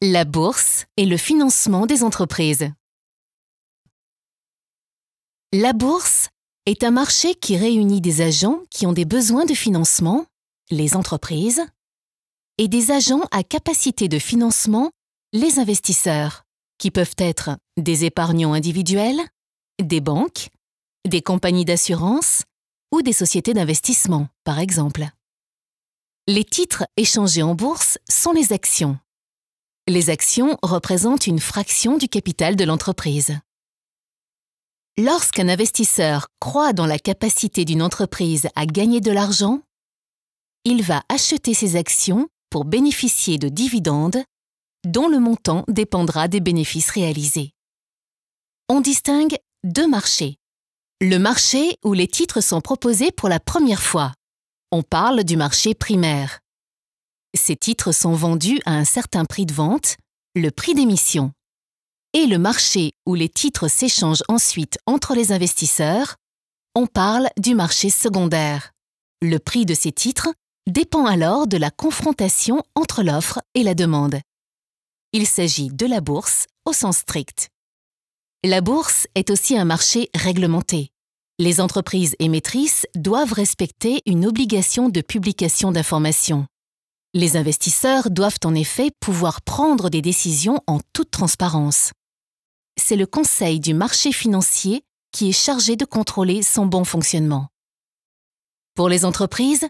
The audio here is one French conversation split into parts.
La bourse et le financement des entreprises. La bourse est un marché qui réunit des agents qui ont des besoins de financement, les entreprises, et des agents à capacité de financement, les investisseurs, qui peuvent être des épargnants individuels, des banques, des compagnies d'assurance ou des sociétés d'investissement, par exemple. Les titres échangés en bourse sont les actions. Les actions représentent une fraction du capital de l'entreprise. Lorsqu'un investisseur croit dans la capacité d'une entreprise à gagner de l'argent, il va acheter ses actions pour bénéficier de dividendes dont le montant dépendra des bénéfices réalisés. On distingue deux marchés. Le marché où les titres sont proposés pour la première fois. On parle du marché primaire. Ces titres sont vendus à un certain prix de vente, le prix d'émission. Et le marché où les titres s'échangent ensuite entre les investisseurs, on parle du marché secondaire. Le prix de ces titres dépend alors de la confrontation entre l'offre et la demande. Il s'agit de la bourse au sens strict. La bourse est aussi un marché réglementé. Les entreprises émettrices doivent respecter une obligation de publication d'informations. Les investisseurs doivent en effet pouvoir prendre des décisions en toute transparence. C'est le Conseil du marché financier qui est chargé de contrôler son bon fonctionnement. Pour les entreprises,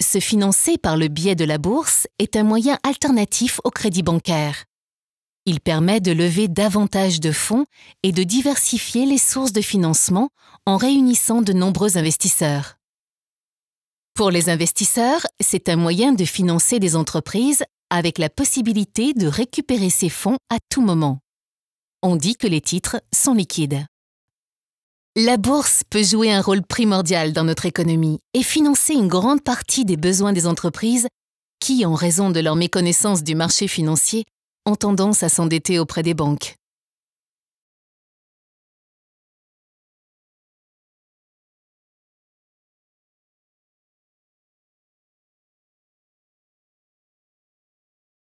se financer par le biais de la bourse est un moyen alternatif au crédit bancaire. Il permet de lever davantage de fonds et de diversifier les sources de financement en réunissant de nombreux investisseurs. Pour les investisseurs, c'est un moyen de financer des entreprises avec la possibilité de récupérer ces fonds à tout moment. On dit que les titres sont liquides. La bourse peut jouer un rôle primordial dans notre économie et financer une grande partie des besoins des entreprises qui, en raison de leur méconnaissance du marché financier, ont tendance à s'endetter auprès des banques.